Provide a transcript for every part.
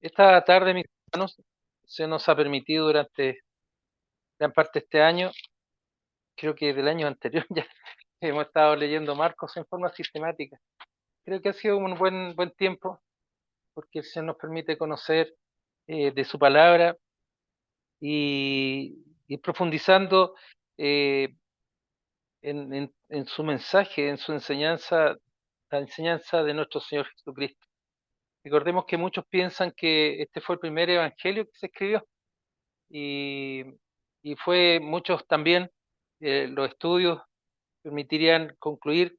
Esta tarde, mis hermanos, se nos ha permitido durante gran parte de este año, creo que del año anterior ya, hemos estado leyendo Marcos en forma sistemática. Creo que ha sido un buen tiempo porque el Señor nos permite conocer de su palabra y profundizando eh, en su mensaje, en su enseñanza, la enseñanza de nuestro Señor Jesucristo. Recordemos que muchos piensan que este fue el primer evangelio que se escribió y, y fue muchos también los estudios permitirían concluir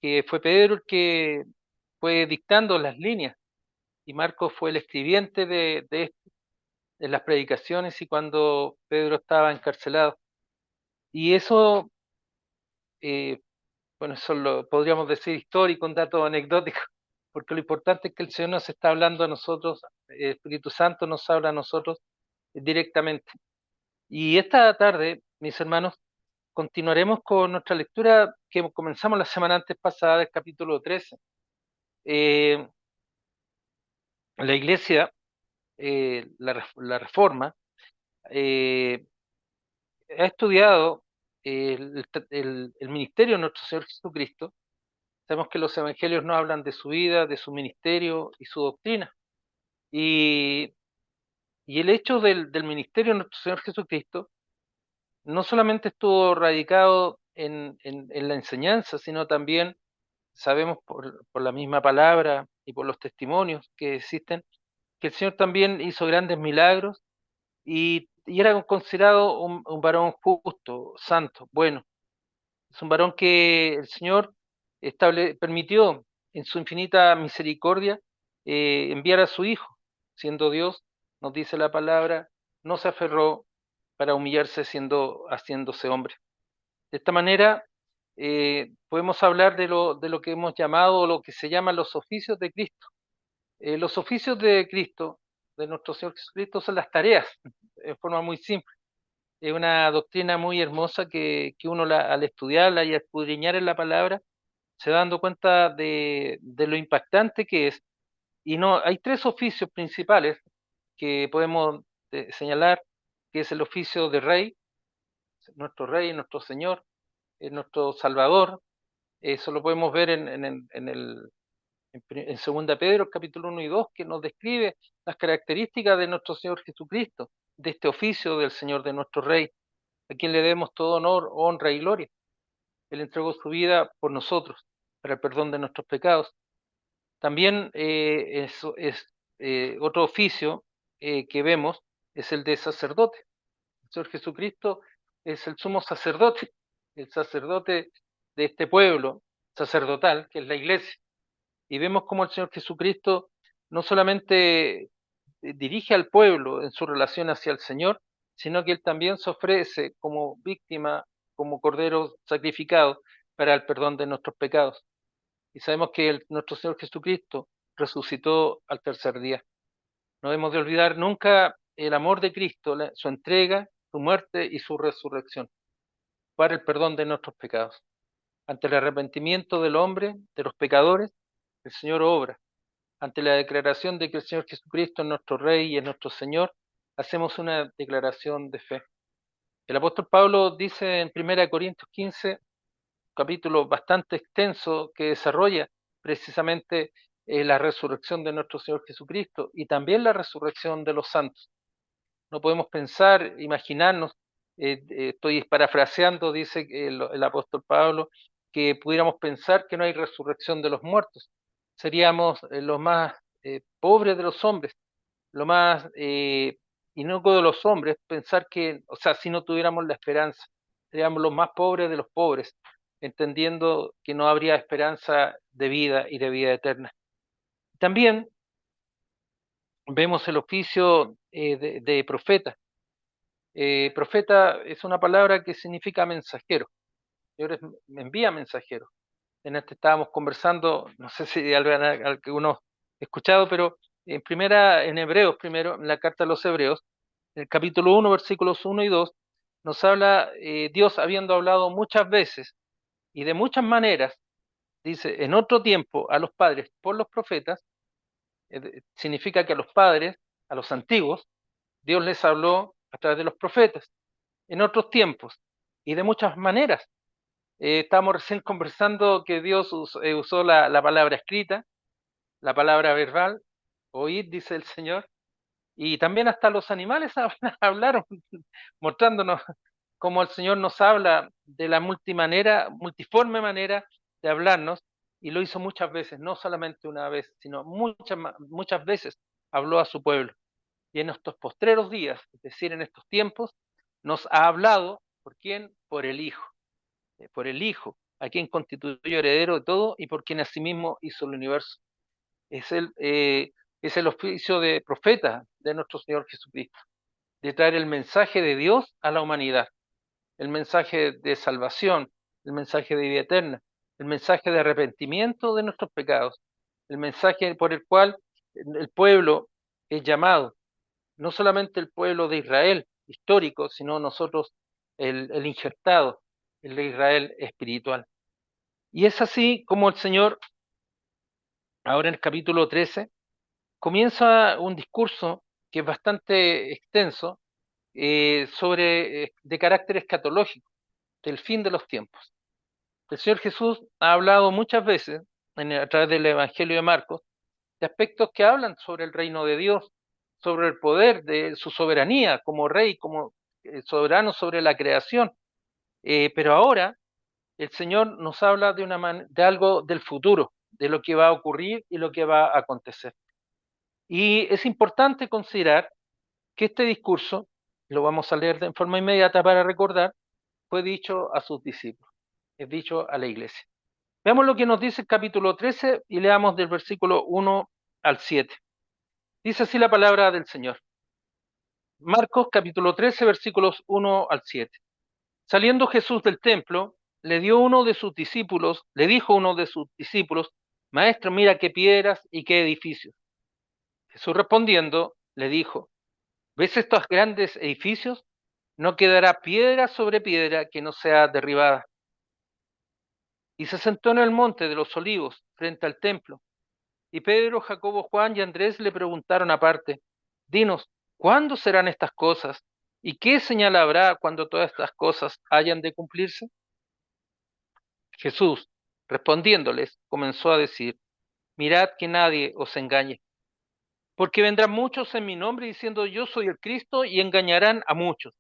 que fue Pedro el que fue dictando las líneas y Marcos fue el escribiente de las predicaciones y cuando Pedro estaba encarcelado. Y eso, eh, bueno, eso lo podríamos decir histórico, un dato anecdótico, porque lo importante es que el Señor nos está hablando a nosotros, el Espíritu Santo nos habla a nosotros directamente. Y esta tarde, mis hermanos, continuaremos con nuestra lectura que comenzamos la semana antes pasada, del capítulo 13. Eh, la Iglesia, la Reforma, eh, ha estudiado el ministerio de nuestro Señor Jesucristo. Sabemos que los evangelios no hablan de su vida, de su ministerio y su doctrina. Y, y el hecho del ministerio de nuestro Señor Jesucristo no solamente estuvo radicado en la enseñanza, sino también sabemos por la misma palabra y por los testimonios que existen, que el Señor también hizo grandes milagros y era considerado un varón justo, santo, bueno. Es un varón que el Señor permitió en su infinita misericordia enviar a su Hijo, siendo Dios, nos dice la palabra, no se aferró para humillarse haciéndose hombre. De esta manera, podemos hablar de lo que hemos llamado o lo que se llaman los oficios de Cristo. Los oficios de Cristo, de nuestro Señor Jesucristo, son las tareas, en forma muy simple. Es una doctrina muy hermosa que uno al estudiarla y escudriñar en la palabra se va dando cuenta de lo impactante que es. Y no, hay tres oficios principales que podemos señalar, que es el oficio de rey, nuestro Señor, nuestro Salvador. Eso lo podemos ver en Segunda Pedro, capítulo 1 y 2, que nos describe las características de nuestro Señor Jesucristo, de este oficio del Señor, de nuestro Rey, a quien le debemos todo honor, honra y gloria. Él entregó su vida por nosotros, para el perdón de nuestros pecados. También eso es otro oficio que vemos, es el de sacerdote. El Señor Jesucristo es el sumo sacerdote, el sacerdote de este pueblo sacerdotal, que es la iglesia. Y vemos cómo el Señor Jesucristo no solamente dirige al pueblo en su relación hacia el Señor, sino que Él también se ofrece como víctima, como cordero sacrificado para el perdón de nuestros pecados. Y sabemos que nuestro Señor Jesucristo resucitó al tercer día. No debemos de olvidar nunca el amor de Cristo, su entrega, su muerte y su resurrección para el perdón de nuestros pecados. Ante el arrepentimiento del hombre, de los pecadores, el Señor obra. Ante la declaración de que el Señor Jesucristo es nuestro Rey y es nuestro Señor, hacemos una declaración de fe. El apóstol Pablo dice en 1 Corintios 15, capítulo bastante extenso, que desarrolla precisamente la resurrección de nuestro Señor Jesucristo y también la resurrección de los santos. No podemos pensar, imaginarnos, estoy parafraseando, dice el apóstol Pablo, que pudiéramos pensar que no hay resurrección de los muertos. Seríamos los más pobres de los hombres, lo más inocuo de los hombres, pensar que, o sea, si no tuviéramos la esperanza, seríamos los más pobres de los pobres, entendiendo que no habría esperanza de vida y de vida eterna. También vemos el oficio de profeta. Profeta es una palabra que significa mensajero. Señor me envía mensajeros. En este estábamos conversando, no sé si alguno escuchado, pero en Hebreos primero, en la carta a los Hebreos, en el capítulo 1, versículos 1 y 2, nos habla Dios habiendo hablado muchas veces y de muchas maneras, dice, en otro tiempo a los padres por los profetas, significa que a los padres, a los antiguos, Dios les habló a través de los profetas, en otros tiempos y de muchas maneras. Estábamos recién conversando que Dios usó la palabra escrita, la palabra verbal, oíd, dice el Señor, y también hasta los animales hablaron, mostrándonos cómo el Señor nos habla de la multiforme manera de hablarnos, y lo hizo muchas veces, no solamente una vez, sino muchas veces habló a su pueblo. Y en estos postreros días, es decir, en estos tiempos, nos ha hablado, ¿por quién? Por el Hijo, a quien constituyó heredero de todo y por quien asimismo hizo el universo. Es el oficio de profeta de nuestro Señor Jesucristo, de traer el mensaje de Dios a la humanidad, el mensaje de salvación, el mensaje de vida eterna, el mensaje de arrepentimiento de nuestros pecados, el mensaje por el cual el pueblo es llamado, no solamente el pueblo de Israel histórico, sino nosotros el injertado, el de Israel espiritual. Y es así como el Señor, ahora en el capítulo 13, comienza un discurso que es bastante extenso de carácter escatológico, del fin de los tiempos. El Señor Jesús ha hablado muchas veces a través del Evangelio de Marcos de aspectos que hablan sobre el reino de Dios, sobre el poder de su soberanía como rey, como soberano sobre la creación. Pero ahora el Señor nos habla de algo del futuro, de lo que va a ocurrir y lo que va a acontecer. Y es importante considerar que este discurso, lo vamos a leer de forma inmediata para recordar, fue dicho a sus discípulos, es dicho a la iglesia. Veamos lo que nos dice el capítulo 13 y leamos del versículo 1 al 7. Dice así la palabra del Señor. Marcos capítulo 13, versículos 1 al 7. Saliendo Jesús del templo, le dijo uno de sus discípulos, Maestro, mira qué piedras y qué edificios. Jesús respondiendo, le dijo, ¿ves estos grandes edificios? No quedará piedra sobre piedra que no sea derribada. Y se sentó en el monte de los olivos, frente al templo. Y Pedro, Jacobo, Juan y Andrés le preguntaron aparte, dinos, ¿cuándo serán estas cosas? ¿Y qué señal habrá cuando todas estas cosas hayan de cumplirse? Jesús, respondiéndoles, comenzó a decir, mirad que nadie os engañe, porque vendrán muchos en mi nombre diciendo yo soy el Cristo y engañarán a muchos.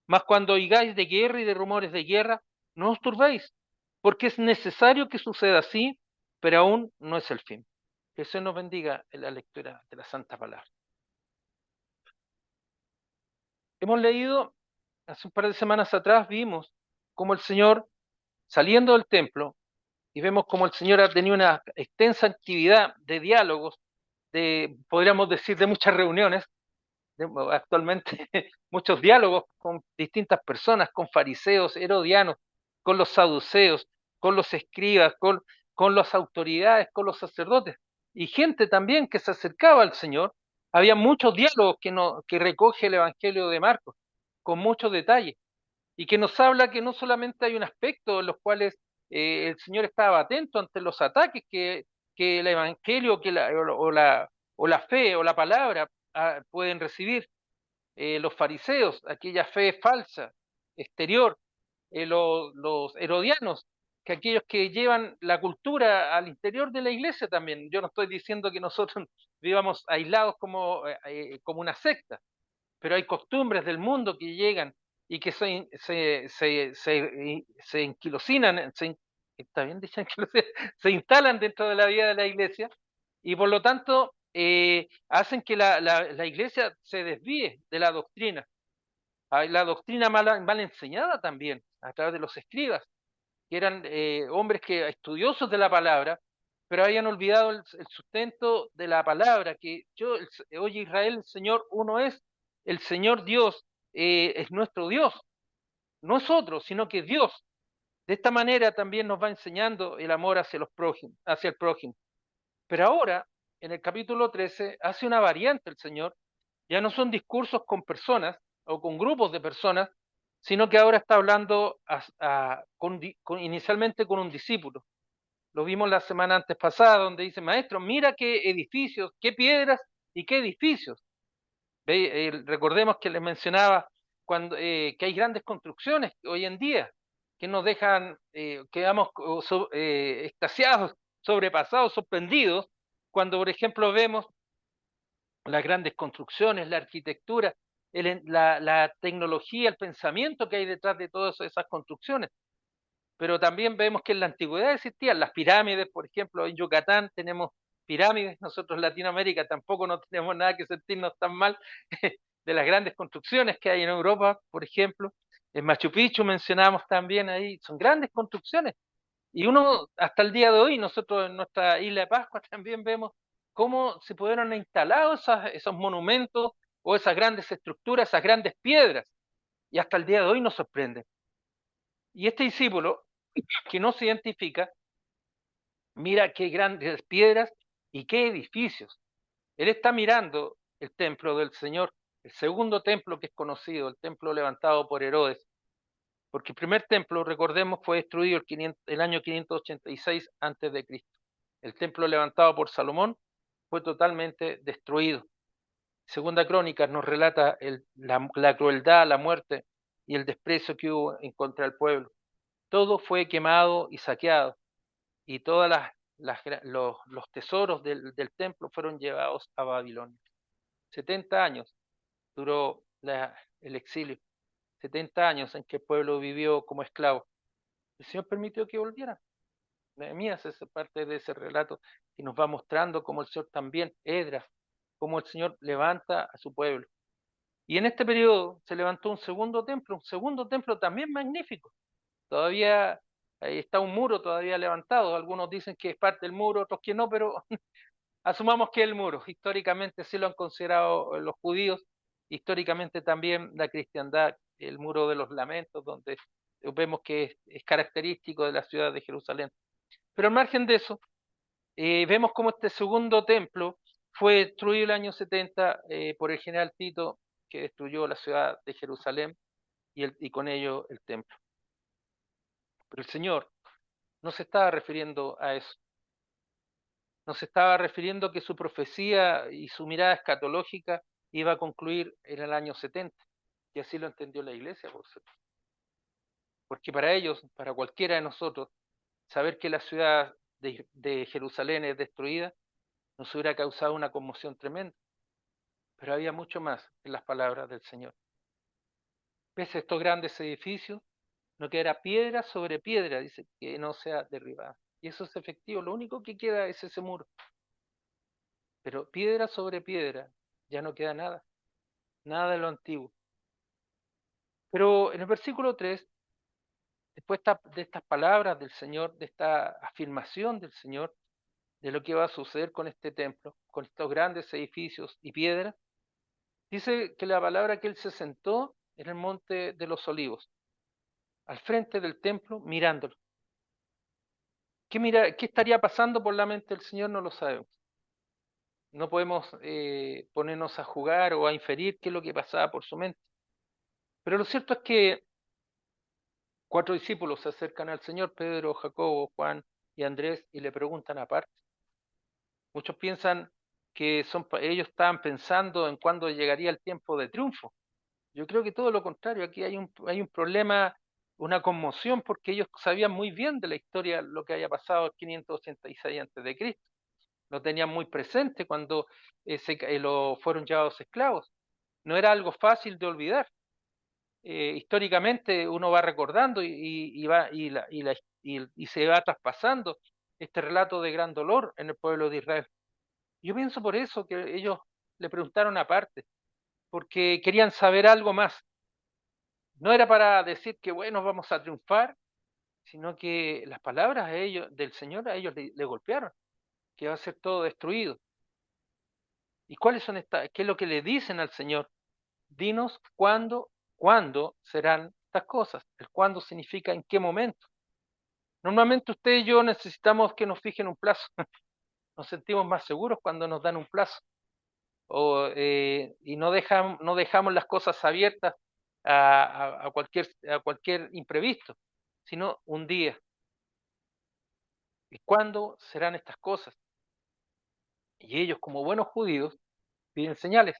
Mas cuando oigáis de guerra y de rumores de guerra, no os turbéis, porque es necesario que suceda así, pero aún no es el fin. Que el Señor nos bendiga en la lectura de la Santa Palabra. Hemos leído, hace un par de semanas atrás, vimos cómo el Señor, saliendo del templo, y vemos cómo el Señor ha tenido una extensa actividad de diálogos, podríamos decir, de muchas reuniones, actualmente muchos diálogos con distintas personas, con fariseos, herodianos, con los saduceos, con los escribas, con las autoridades, con los sacerdotes, y gente también que se acercaba al Señor. Había muchos diálogos que recoge el Evangelio de Marcos, con muchos detalles, y que nos habla que no solamente hay un aspecto en los cuales el Señor estaba atento ante los ataques que el Evangelio o la fe o la palabra pueden recibir los fariseos, aquella fe falsa, exterior, los herodianos, que aquellos que llevan la cultura al interior de la iglesia también. Yo no estoy diciendo que nosotros vivamos aislados como una secta, pero hay costumbres del mundo que llegan y que se enquilocinan, está bien dicho, se instalan dentro de la vida de la iglesia y por lo tanto hacen que la iglesia se desvíe de la doctrina. Hay la doctrina mal enseñada también a través de los escribas, que eran hombres estudiosos de la palabra, pero habían olvidado el sustento de la palabra, que oye Israel, el Señor uno es, el Señor Dios es nuestro Dios, no es otro, sino que es Dios. De esta manera también nos va enseñando el amor hacia el prójimo. Pero ahora, en el capítulo 13, hace una variante el Señor, ya no son discursos con personas o con grupos de personas, sino que ahora está hablando inicialmente con un discípulo. Lo vimos la semana antes pasada, donde dice, maestro, mira qué edificios, qué piedras y qué edificios. Recordemos que les mencionaba que hay grandes construcciones hoy en día que nos dejan, quedamos extasiados, sobrepasados, sorprendidos, cuando por ejemplo vemos las grandes construcciones, la arquitectura, la tecnología, el pensamiento que hay detrás de todas esas construcciones. Pero también vemos que en la antigüedad existían las pirámides, por ejemplo, en Yucatán tenemos pirámides, nosotros en Latinoamérica tampoco no tenemos nada que sentirnos tan mal de las grandes construcciones que hay en Europa, por ejemplo. En Machu Picchu mencionamos también ahí, son grandes construcciones. Y uno, hasta el día de hoy, nosotros en nuestra isla de Pascua también vemos cómo se pudieron instalar esos monumentos o esas grandes estructuras, esas grandes piedras. Y hasta el día de hoy nos sorprende. Y este discípulo, que no se identifica, mira qué grandes piedras y qué edificios. Él está mirando el templo del Señor, el segundo templo que es conocido, el templo levantado por Herodes. Porque el primer templo, recordemos, fue destruido el año 586 a.C. El templo levantado por Salomón fue totalmente destruido. Segunda Crónica nos relata la crueldad, la muerte y el desprecio que hubo en contra del pueblo. Todo fue quemado y saqueado, y todos los tesoros del templo fueron llevados a Babilonia. 70 años duró el exilio, 70 años en que el pueblo vivió como esclavo. El Señor permitió que volvieran. Nehemías es parte de ese relato que nos va mostrando cómo el Señor también, Esdras, cómo el Señor levanta a su pueblo. Y en este periodo se levantó un segundo templo también magnífico. Todavía ahí está un muro todavía levantado. Algunos dicen que es parte del muro, otros que no, pero asumamos que es el muro. Históricamente sí lo han considerado los judíos, históricamente también la cristiandad, el muro de los lamentos, donde vemos que es característico de la ciudad de Jerusalén. Pero al margen de eso, vemos cómo este segundo templo fue destruido el año 70 por el general Tito, que destruyó la ciudad de Jerusalén y con ello el templo. Pero el Señor no se estaba refiriendo a eso. No se estaba refiriendo que su profecía y su mirada escatológica iba a concluir en el año 70. Y así lo entendió la iglesia, por cierto. Porque para ellos, para cualquiera de nosotros, saber que la ciudad de Jerusalén es destruida nos hubiera causado una conmoción tremenda. Pero había mucho más en las palabras del Señor. Pese a estos grandes edificios, no quedará piedra sobre piedra, dice, que no sea derribada. Y eso es efectivo, lo único que queda es ese muro. Pero piedra sobre piedra, ya no queda nada, nada de lo antiguo. Pero en el versículo 3, después de estas palabras del Señor, de esta afirmación del Señor, de lo que va a suceder con este templo, con estos grandes edificios y piedras, dice que la palabra que él se sentó en el monte de los olivos, al frente del templo, mirándolo. ¿Qué estaría pasando por la mente del Señor? No lo sabemos. No podemos ponernos a jugar o a inferir qué es lo que pasaba por su mente. Pero lo cierto es que 4 discípulos se acercan al Señor, Pedro, Jacobo, Juan y Andrés, y le preguntan aparte. Muchos piensan que ellos estaban pensando en cuándo llegaría el tiempo de triunfo. Yo creo que todo lo contrario, aquí hay un problema, una conmoción, porque ellos sabían muy bien de la historia, lo que haya pasado en 586 a.C. Lo tenían muy presente cuando fueron llevados esclavos. No era algo fácil de olvidar. Históricamente uno va recordando y se va traspasando este relato de gran dolor en el pueblo de Israel. Yo pienso por eso que ellos le preguntaron aparte, porque querían saber algo más. No era para decir que bueno, vamos a triunfar, sino que las palabras del Señor a ellos le golpearon, que va a ser todo destruido. ¿Y qué es lo que le dicen al Señor? Dinos cuándo serán estas cosas. El cuándo significa en qué momento. Normalmente usted y yo necesitamos que nos fijen un plazo. Nos sentimos más seguros cuando nos dan un plazo. Y no dejamos las cosas abiertas a cualquier imprevisto, sino un día. ¿Cuándo serán estas cosas? Y ellos, como buenos judíos, piden señales.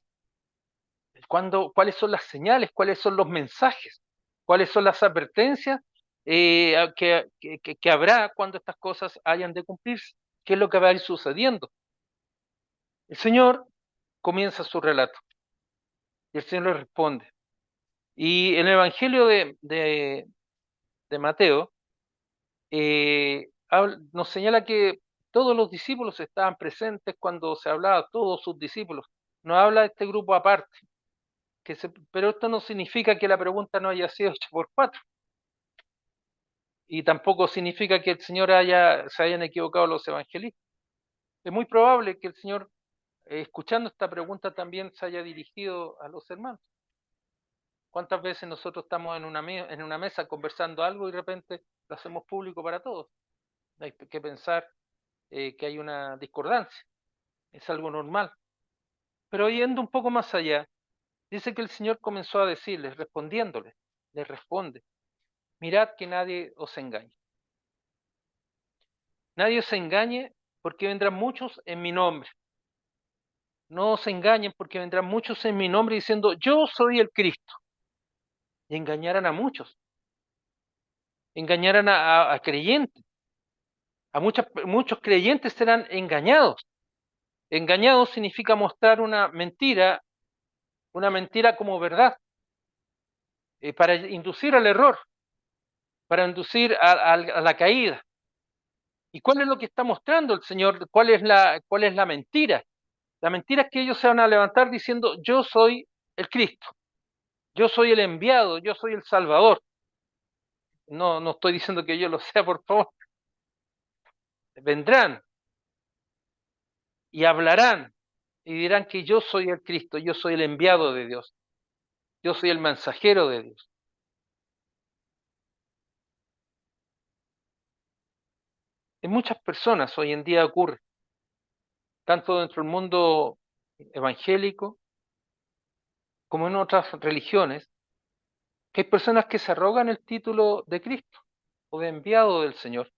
¿Cuáles son las señales? ¿Cuáles son los mensajes? ¿Cuáles son las advertencias que habrá cuando estas cosas hayan de cumplirse? ¿Qué es lo que va a ir sucediendo? El Señor comienza su relato y el Señor le responde. Y en el Evangelio de Mateo nos señala que todos los discípulos estaban presentes cuando se hablaba, todos sus discípulos. No habla de este grupo aparte. Pero esto no significa que la pregunta no haya sido hecha por cuatro. Y tampoco significa que el Señor se hayan equivocado los evangelistas. Es muy probable que el Señor, escuchando esta pregunta, también se haya dirigido a los hermanos. ¿Cuántas veces nosotros estamos en una mesa conversando algo y de repente lo hacemos público para todos? Hay que pensar que hay una discordancia. Es algo normal. Pero yendo un poco más allá, dice que el Señor comenzó a decirles, respondiéndoles, les responde, mirad que nadie os engañe. Nadie os engañe porque vendrán muchos en mi nombre. No os engañen porque vendrán muchos en mi nombre diciendo, yo soy el Cristo. Y engañarán a muchos. Engañarán a creyentes. Muchos creyentes serán engañados. Engañados significa mostrar una mentira como verdad, para inducir al error, para inducir a la caída. ¿Y cuál es lo que está mostrando el Señor? ¿Cuál es la mentira? La mentira es que ellos se van a levantar diciendo, yo soy el Cristo, yo soy el enviado, yo soy el Salvador. No, no estoy diciendo que yo lo sea, por favor. Vendrán y hablarán y dirán que yo soy el Cristo, yo soy el enviado de Dios, yo soy el mensajero de Dios. En muchas personas hoy en día ocurre, tanto dentro del mundo evangélico como en otras religiones, que hay personas que se arrogan el título de Cristo o de enviado del Señor.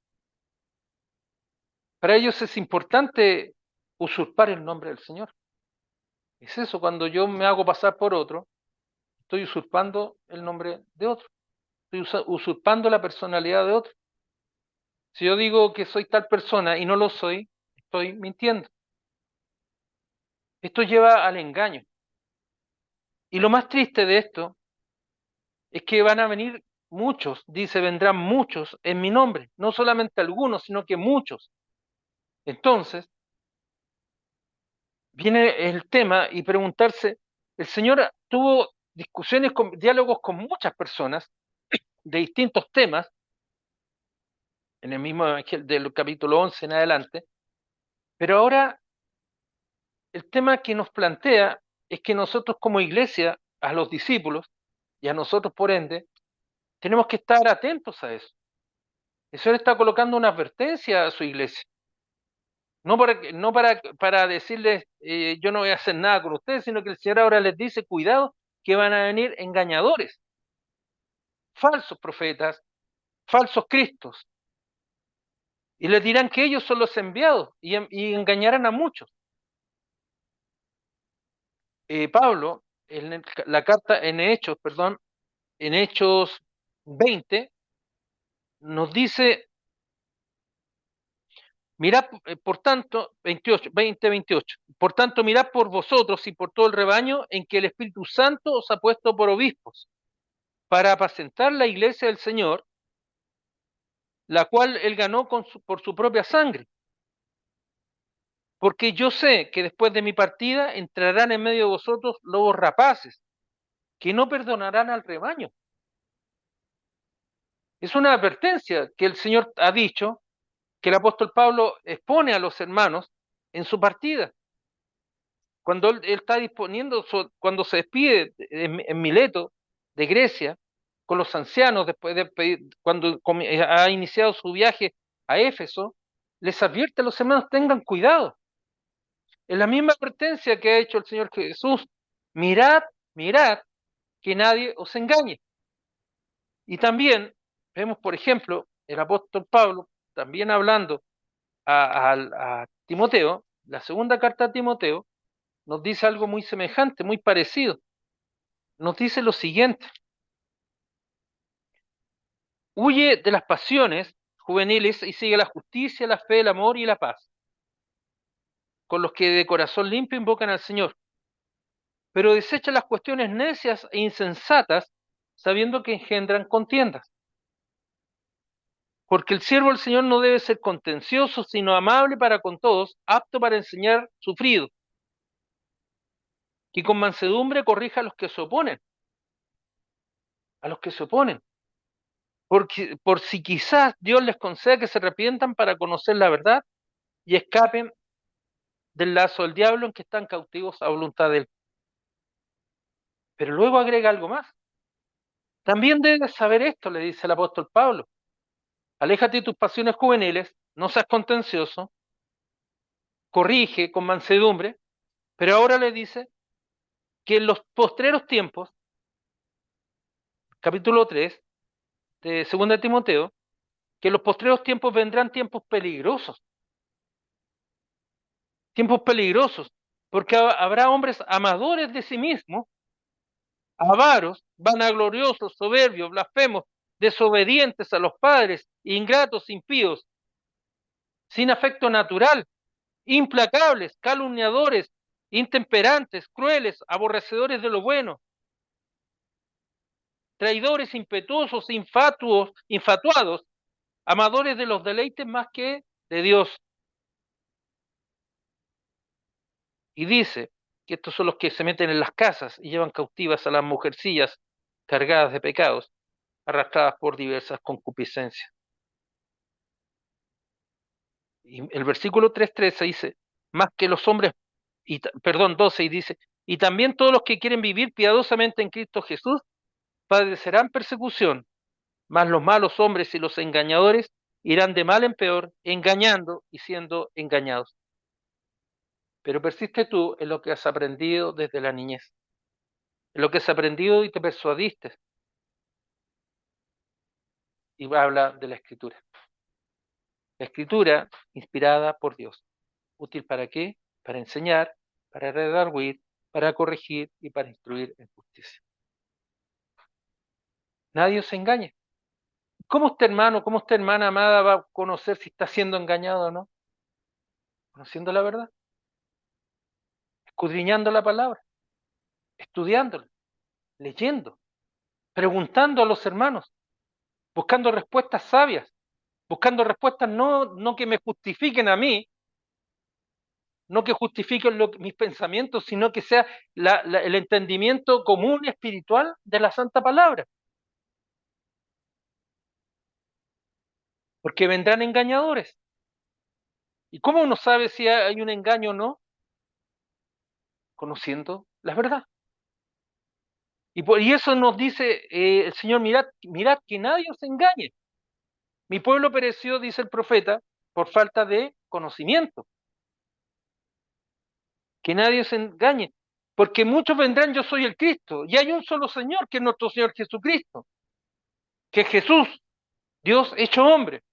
Para ellos es importante usurpar el nombre del Señor. Es eso, cuando yo me hago pasar por otro, estoy usurpando el nombre de otro, estoy usurpando la personalidad de otro. Si yo digo que soy tal persona y no lo soy, estoy mintiendo. Esto lleva al engaño. Y lo más triste de esto es que van a venir muchos, dice, vendrán muchos en mi nombre, no solamente algunos, sino que muchos. Entonces, viene el tema y preguntarse, el Señor tuvo diálogos con muchas personas de distintos temas, en el mismo Evangelio del capítulo 11 en adelante, pero ahora el tema que nos plantea es que nosotros como iglesia, a los discípulos y a nosotros por ende, tenemos que estar atentos a eso. El Señor está colocando una advertencia a su iglesia. No para decirles, yo no voy a hacer nada con ustedes, sino que el Señor ahora les dice, cuidado, que van a venir engañadores, falsos profetas, falsos cristos, y les dirán que ellos son los enviados y engañarán a muchos. Pablo, en la carta en Hechos 20, nos dice, mirad, por tanto, 28, por tanto, mirad por vosotros y por todo el rebaño en que el Espíritu Santo os ha puesto por obispos, para apacentar la iglesia del Señor, la cual él ganó por su propia sangre. Porque yo sé que después de mi partida entrarán en medio de vosotros lobos rapaces, que no perdonarán al rebaño. Es una advertencia que el Señor ha dicho, que el apóstol Pablo expone a los hermanos en su partida. Cuando él está disponiendo, cuando se despide en Mileto, de Grecia, con los ancianos, después cuando ha iniciado su viaje a Éfeso, les advierte a los hermanos, tengan cuidado. Es la misma advertencia que ha hecho el Señor Jesús. Mirad, mirad, que nadie os engañe. Y también vemos, por ejemplo, el apóstol Pablo, también hablando a Timoteo, la segunda carta a Timoteo, nos dice algo muy semejante, muy parecido. Nos dice lo siguiente: huye de las pasiones juveniles y sigue la justicia, la fe, el amor y la paz, con los que de corazón limpio invocan al Señor. Pero desecha las cuestiones necias e insensatas, sabiendo que engendran contiendas. Porque el siervo del Señor no debe ser contencioso, sino amable para con todos, apto para enseñar, sufrido, que con mansedumbre corrija a los que se oponen, a los que se oponen. Porque, por si quizás Dios les conceda que se arrepientan para conocer la verdad y escapen del lazo del diablo en que están cautivos a voluntad de él. Pero luego agrega algo más. También debes saber esto, le dice el apóstol Pablo. Aléjate de tus pasiones juveniles, no seas contencioso, corrige con mansedumbre, pero ahora le dice que en los postreros tiempos, capítulo 3 de 2 Timoteo, que en los postreros tiempos vendrán tiempos peligrosos, porque habrá hombres amadores de sí mismos, avaros, vanagloriosos, soberbios, blasfemos, desobedientes a los padres, ingratos, impíos, sin afecto natural, implacables, calumniadores, intemperantes, crueles, aborrecedores de lo bueno, traidores, impetuosos, infatuados, amadores de los deleites más que de Dios. Y dice que estos son los que se meten en las casas y llevan cautivas a las mujercillas cargadas de pecados, arrastradas por diversas concupiscencias. Y el versículo 3:13 dice, más que los hombres, perdón, 12, y dice, y también todos los que quieren vivir piadosamente en Cristo Jesús padecerán persecución, mas los malos hombres y los engañadores irán de mal en peor, engañando y siendo engañados. Pero persiste tú en lo que has aprendido desde la niñez, en lo que has aprendido y te persuadiste. Y habla de la Escritura. La Escritura inspirada por Dios. ¿Útil para qué? Para enseñar, para redarguir, para corregir y para instruir en justicia. Nadie os engañe. ¿Cómo usted, hermano, cómo usted, hermana amada, va a conocer si está siendo engañado o no? Conociendo la verdad, escudriñando la palabra, estudiándola, leyendo, preguntando a los hermanos, buscando respuestas sabias, buscando respuestas no que me justifiquen a mí, no que justifiquen mis pensamientos, sino que sea el entendimiento común y espiritual de la Santa Palabra. Porque vendrán engañadores. ¿Y cómo uno sabe si hay un engaño o no? Conociendo la verdad. Y eso nos dice el Señor, mirad que nadie os engañe. Mi pueblo pereció, dice el profeta, por falta de conocimiento. Que nadie os engañe, porque muchos vendrán, yo soy el Cristo, y hay un solo Señor, que es nuestro Señor Jesucristo, que es Jesús, Dios hecho hombre.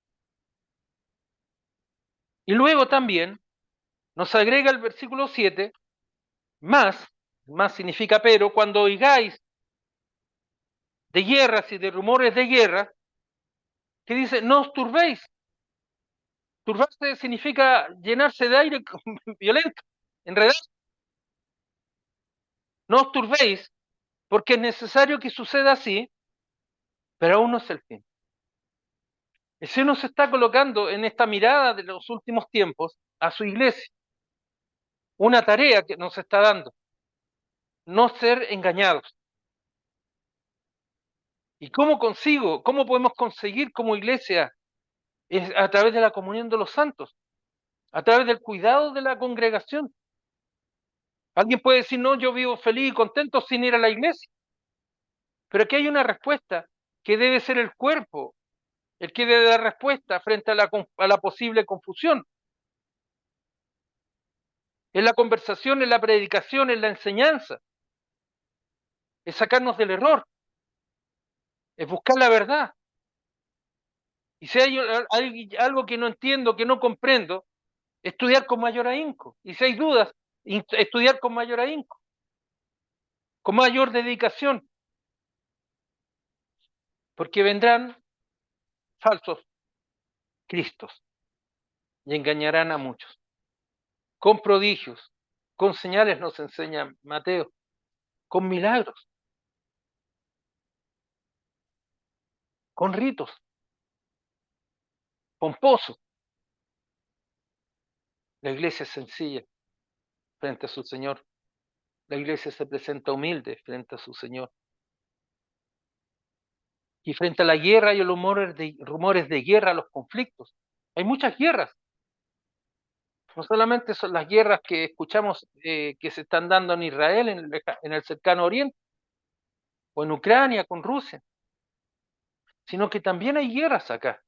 Y luego también nos agrega el versículo 7, más significa pero, cuando oigáis de guerras y de rumores de guerra, que dice, no os turbéis. Turbarse significa llenarse de aire violento, enredar. No os turbéis, porque es necesario que suceda así, pero aún no es el fin. El Señor nos está colocando en esta mirada de los últimos tiempos a su iglesia, una tarea que nos está dando, no ser engañados. ¿Y cómo cómo podemos conseguir como iglesia? Es a través de la comunión de los santos, a través del cuidado de la congregación. Alguien puede decir, no, yo vivo feliz y contento sin ir a la iglesia. Pero aquí hay una respuesta que debe ser el cuerpo, el que debe dar respuesta frente a la posible confusión. En la conversación, en la predicación, en la enseñanza. Es sacarnos del error. Es buscar la verdad. Y si hay algo que no entiendo, que no comprendo, estudiar con mayor ahínco. Y si hay dudas, estudiar con mayor ahínco, con mayor dedicación, porque vendrán falsos cristos y engañarán a muchos. Con prodigios, con señales nos enseña Mateo, con milagros, con ritos pomposos. La iglesia es sencilla frente a su Señor. La iglesia se presenta humilde frente a su Señor. Y frente a la guerra y los rumores de guerra, los conflictos. Hay muchas guerras. No solamente son las guerras que escuchamos que se están dando en Israel, en el cercano Oriente, o en Ucrania con Rusia, sino que también hay guerras acá.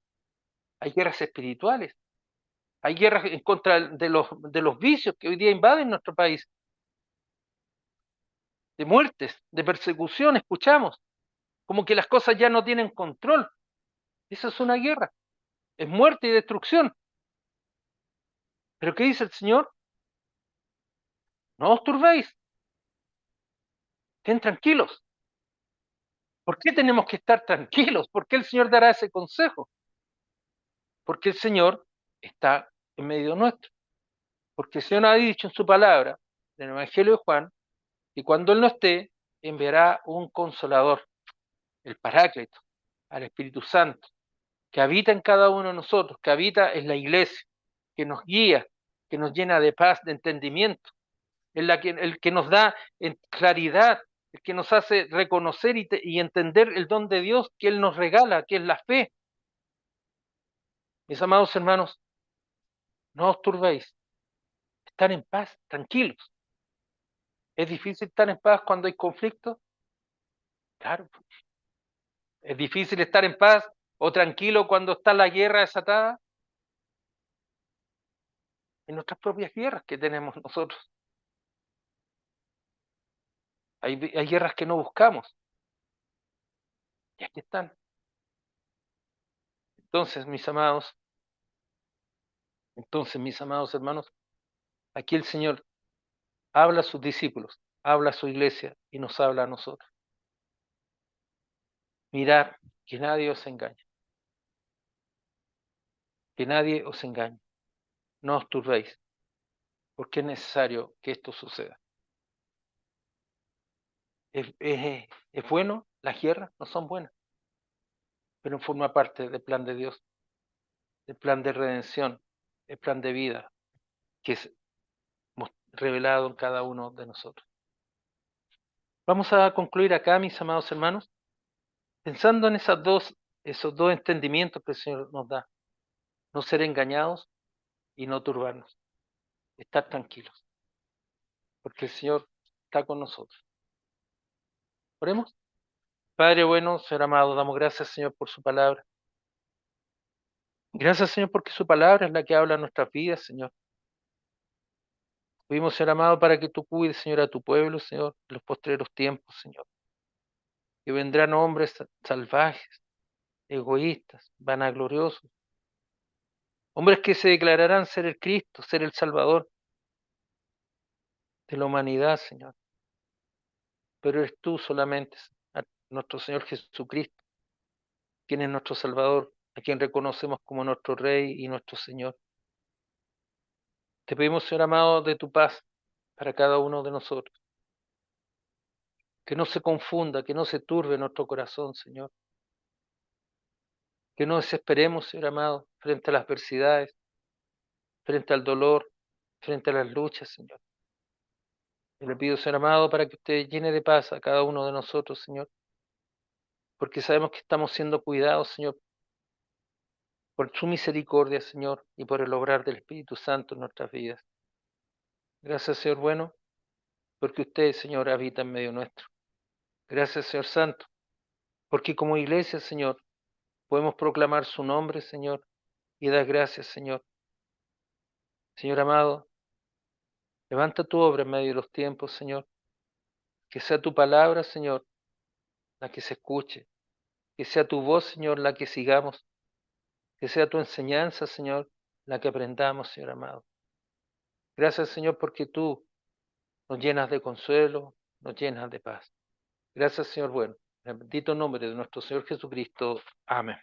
Hay guerras espirituales. Hay guerras en contra de los vicios que hoy día invaden nuestro país. De muertes, de persecución, escuchamos. Como que las cosas ya no tienen control. Eso es una guerra. Es muerte y destrucción. Pero ¿qué dice el Señor? No os turbéis. Estén tranquilos. ¿Por qué tenemos que estar tranquilos? ¿Por qué el Señor dará ese consejo? Porque el Señor está en medio nuestro. Porque el Señor ha dicho en su palabra, en el Evangelio de Juan, que cuando Él no esté, enviará un consolador, el Paráclito, al Espíritu Santo, que habita en cada uno de nosotros, que habita en la iglesia, que nos guía, que nos llena de paz, de entendimiento, el que nos da claridad, el que nos hace reconocer y entender el don de Dios que Él nos regala, que es la fe. Mis amados hermanos, no os turbéis, estar en paz, tranquilos. ¿Es difícil estar en paz cuando hay conflicto? Claro. ¿Es difícil estar en paz o tranquilo cuando está la guerra desatada? En nuestras propias guerras que tenemos nosotros. Hay guerras que no buscamos y aquí están. Entonces, mis amados hermanos, aquí el Señor habla a sus discípulos, habla a su iglesia y nos habla a nosotros. Mirad que nadie os engañe, que nadie os engañe. No os turbéis, porque es necesario que esto suceda. ¿Es bueno? Las guerras no son buenas, pero forma parte del plan de Dios, el plan de redención, el plan de vida que es revelado en cada uno de nosotros. Vamos a concluir acá, mis amados hermanos, pensando en esos dos entendimientos que el Señor nos da. No ser engañados y no turbarnos. Estar tranquilos, porque el Señor está con nosotros. Oremos. Padre bueno, Señor amado, damos gracias, Señor, por su palabra. Gracias, Señor, porque su palabra es la que habla en nuestras vidas, Señor. Pedimos, Señor amado, para que tú cuides, Señor, a tu pueblo, Señor, en los postreros tiempos, Señor. Que vendrán hombres salvajes, egoístas, vanagloriosos. Hombres que se declararán ser el Cristo, ser el Salvador de la humanidad, Señor. Pero eres tú solamente, nuestro Señor Jesucristo, quien es nuestro Salvador, a quien reconocemos como nuestro Rey y nuestro Señor. Te pedimos, Señor amado, de tu paz para cada uno de nosotros. Que no se confunda, que no se turbe nuestro corazón, Señor. Que no desesperemos, Señor amado, frente a las adversidades, frente al dolor, frente a las luchas, Señor. Y le pido, Señor amado, para que usted llene de paz a cada uno de nosotros, Señor, porque sabemos que estamos siendo cuidados, Señor, por su misericordia, Señor, y por el obrar del Espíritu Santo en nuestras vidas. Gracias, Señor bueno, porque usted, Señor, habita en medio nuestro. Gracias, Señor Santo, porque como iglesia, Señor, podemos proclamar su nombre, Señor, y dar gracias, Señor. Señor amado, levanta tu obra en medio de los tiempos, Señor. Que sea tu palabra, Señor, la que se escuche. Que sea tu voz, Señor, la que sigamos. que sea tu enseñanza, Señor, la que aprendamos, Señor amado. Gracias, Señor, porque tú nos llenas de consuelo, nos llenas de paz. Gracias, Señor bueno. En el bendito nombre de nuestro Señor Jesucristo. Amén.